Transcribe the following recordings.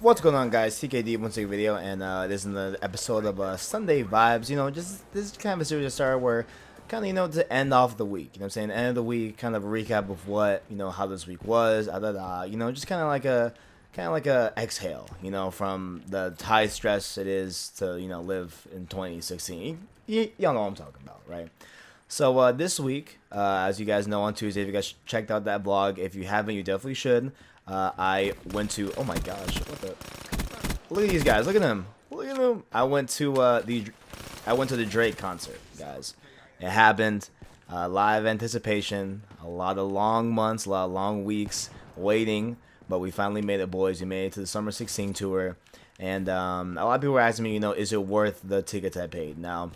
What's going on, guys? TKD once again video, and this is another episode of Sunday Vibes. Just this is kind of a series I started where kind of to end off the week. You know what I'm saying? End of the week, kind of a recap of what how this week was. Just kind of like a exhale. From the high stress it is to live in 2016. Y'all know what I'm talking about, right? So this week, as you guys know, on Tuesday, if you guys checked out that vlog, if you haven't, you definitely should. I went to, oh my gosh, what the, look at these guys, look at them, I went to the Drake concert, guys. It happened, live anticipation, a lot of long months, a lot of long weeks waiting, but we finally made it, boys. We made it to the Summer 16 tour, and a lot of people were asking me, is it worth the tickets I paid? Now,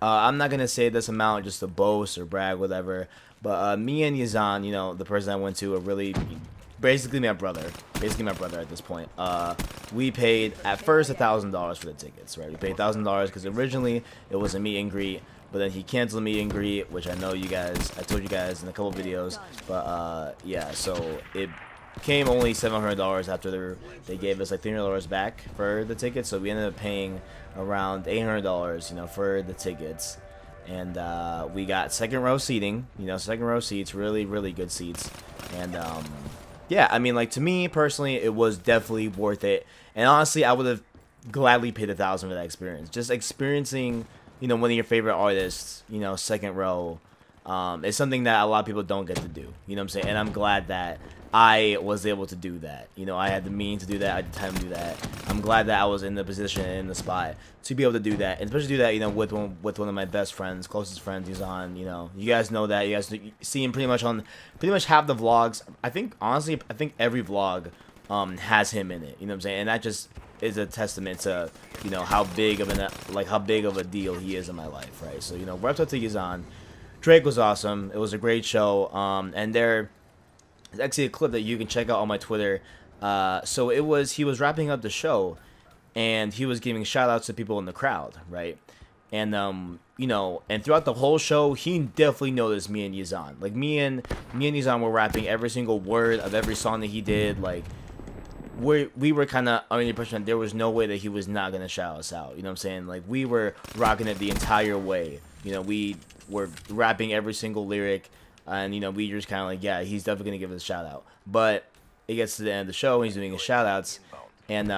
I'm not gonna say this amount just to boast or brag, whatever. But me and Yazan, the person I went to, are really basically my brother. Basically my brother at this point. We paid at first $1,000 for the tickets, right? We paid $1,000 because originally it was a meet and greet, but then he canceled the meet and greet, which I know you guys. I told you guys in a couple videos, but yeah. So it came only $700 after they gave us like $300 back for the tickets. So we ended up paying around $800, for the tickets, and we got second row seating, second row seats, really, really good seats, and yeah, I mean, like, to me personally, it was definitely worth it, and honestly, I would have gladly paid $1,000 for that experience. Just experiencing, one of your favorite artists, second row, it's something that a lot of people don't get to do, you know what I'm saying, and I'm glad that I was able to do that. I had the means to do that. I had the time to do that. I'm glad that I was in the position and in the spot to be able to do that, and especially do that, with one of my best friends, closest friends. He's on. You guys know that. You guys see him pretty much half the vlogs. I think honestly, every vlog has him in it. You know what I'm saying? And that just is a testament to how big of a deal he is in my life, right? So we're up to Yazan. Drake was awesome. It was a great show. And there's actually a clip that you can check out on my Twitter. So he was wrapping up the show, and he was giving shout outs to people in the crowd, right? And and throughout the whole show, he definitely noticed me and Yazan. Like me and Yazan were rapping every single word of every song that he did. Like we were kind of under the impression that there was no way that he was not gonna shout us out. You know what I'm saying? Like we were rocking it the entire way. We were rapping every single lyric. And we just kind of like, yeah, he's definitely gonna give us a shout out. But it gets to the end of the show, and he's doing his shout outs, and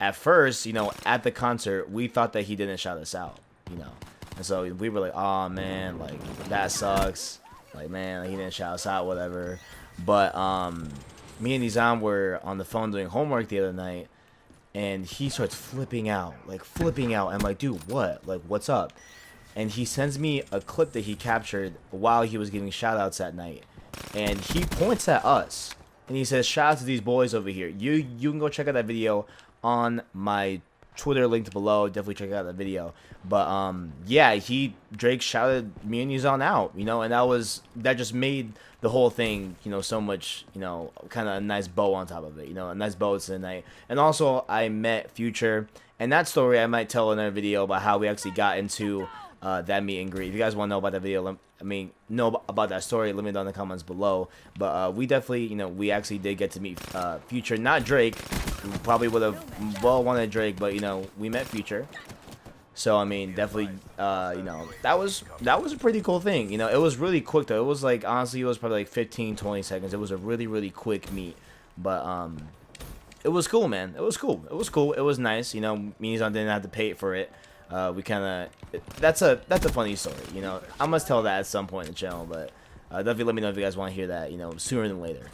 at first, at the concert, we thought that he didn't shout us out, and so we were like, oh man, like that sucks, like man, like, he didn't shout us out, whatever. But me and Nizam were on the phone doing homework the other night, and he starts flipping out. I'm like, dude, what? Like, what's up? And he sends me a clip that he captured while he was giving shoutouts that night, and he points at us and he says, "Shout out to these boys over here." You can go check out that video on my Twitter linked below. Definitely check out that video. But yeah, Drake shouted me and Yuzan out, and that just made the whole thing, so much, kind of a nice bow on top of it, a nice bow to the night. And also, I met Future, and that story I might tell in another video about how we actually got into that meet and greet. If you guys want to know about that video, know about that story, let me know in the comments below. But we definitely, we actually did get to meet Future, not Drake. We probably would have wanted Drake, but we met Future. So I mean, definitely, that was a pretty cool thing. It was really quick though. It was like, honestly, it was probably like 15-20 seconds. It was a really, really quick meet, but it was cool, man. It was cool. It was nice. Me and Zon didn't have to pay for it. We kind of, that's a funny story, I must tell that at some point in the channel, but definitely let me know if you guys want to hear that, sooner than later.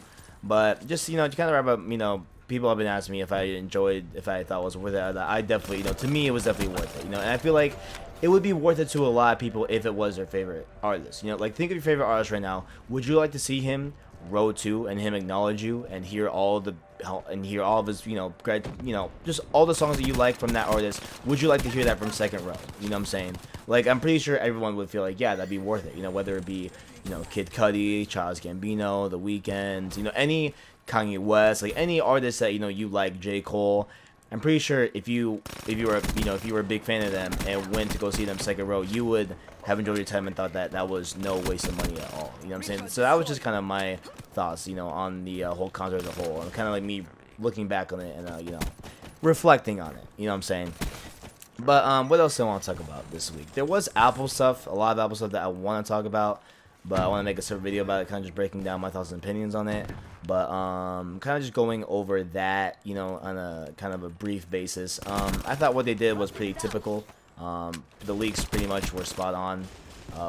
But just, to kind of wrap up, people have been asking me if I thought it was worth it. I definitely, to me, it was definitely worth it, and I feel like it would be worth it to a lot of people if it was their favorite artist, like think of your favorite artist right now. Would you like to see him Road to and him acknowledge you and hear all of his, just all the songs that you like from that artist? Would you like to hear that from second row? You know what I'm saying? Like, I'm pretty sure everyone would feel like, yeah, that'd be worth it. Whether it be, Kid Cudi, Childish Gambino, The Weeknd, any Kanye West, like any artist that you like, J. Cole. I'm pretty sure if you were a big fan of them and went to go see them second row, you would have enjoyed your time and thought that that was no waste of money at all. You know what I'm saying? So that was just kind of my thoughts, on the whole concert as a whole, and kind of like me looking back on it and reflecting on it. You know what I'm saying? But what else do I want to talk about this week? There was Apple stuff, a lot of Apple stuff that I want to talk about, but I want to make a separate video about it, kind of just breaking down my thoughts and opinions on it. But kind of just going over that, on a kind of a brief basis. I thought what they did was pretty typical. The leaks pretty much were spot on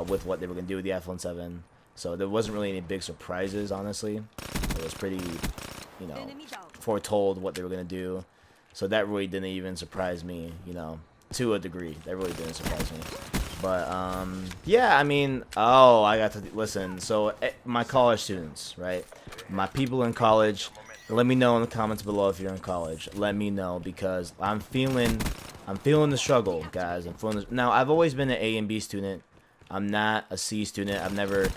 with what they were gonna do with the iPhone 7. So there wasn't really any big surprises, honestly. It was pretty, foretold what they were gonna do. So that really didn't even surprise me, to a degree. That really didn't surprise me. But yeah, I mean, I got to listen. So my college students, right? My people in college, let me know in the comments below if you're in college. Let me know, because I'm feeling the struggle, guys. Now, I've always been an A and B student. I'm not a C student. I've never,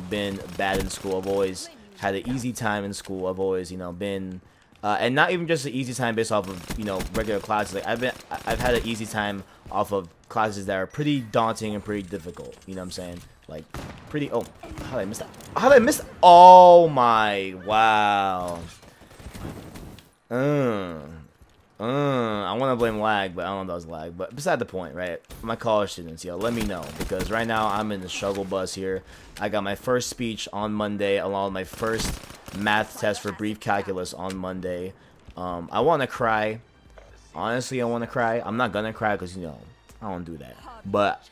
been bad in school. I've always had an easy time in school. I've always, been and not even just an easy time based off of regular classes. Like I've had an easy time off of classes that are pretty daunting and pretty difficult. You know what I'm saying? Like pretty. Oh, how did I miss that? How did I miss that? Oh my, wow. I want to blame lag, but I don't know if that was lag. But beside the point, right? My college students, let me know, because right now I'm in the struggle bus here. I got my first speech on Monday, along with my first math test for brief calculus on Monday. I want to cry. Honestly, I want to cry. I'm not gonna cry because I don't do that. But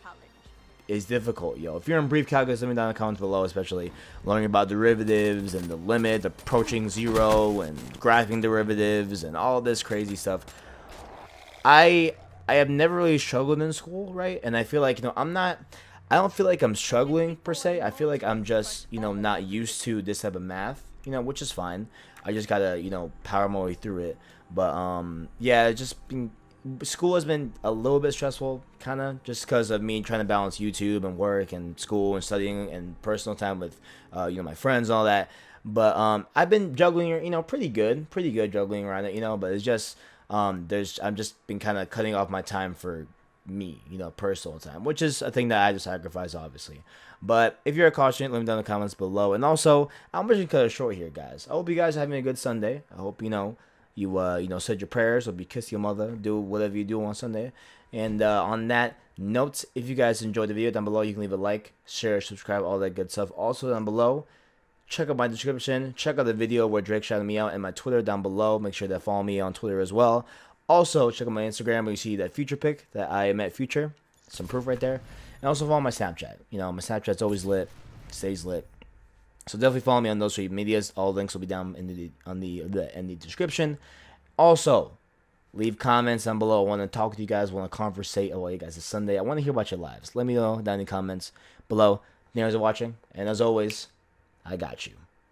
it's difficult, If you're in brief calculus, let me down in the comments below, especially learning about derivatives and the limit approaching zero and graphing derivatives and all this crazy stuff. I have never really struggled in school, right? And I feel like, I don't feel like I'm struggling per se. I feel like I'm just, not used to this type of math, which is fine. I just gotta, power my way through it. But yeah, school has been a little bit stressful, kind of, just because of me trying to balance YouTube and work and school and studying and personal time with, my friends and all that. But I've been juggling, pretty good juggling around it, but it's just, I've just been kind of cutting off my time for me, personal time, which is a thing that I just sacrifice, obviously. But if you're a college student, let me know in the comments below. And also, I'm just gonna cut it short here, guys. I hope you guys are having a good Sunday. I hope, you said your prayers, or you kiss your mother, do whatever you do on Sunday. And on that note, if you guys enjoyed the video, down below you can leave a like, share, subscribe, all that good stuff. Also down below, check out my description, check out the video where Drake shouted me out, and my Twitter down below. Make sure to follow me on Twitter as well. Also check out my Instagram where you see that Future pic that I met Future, some proof right there. And also follow my Snapchat. My Snapchat's always lit, stays lit. So definitely follow me on those three medias. All links will be down in the description. Also, leave comments down below. I want to talk to you guys. I want to conversate about you guys this Sunday. I want to hear about your lives. Let me know down in the comments below. Thanks for watching, and as always, I got you.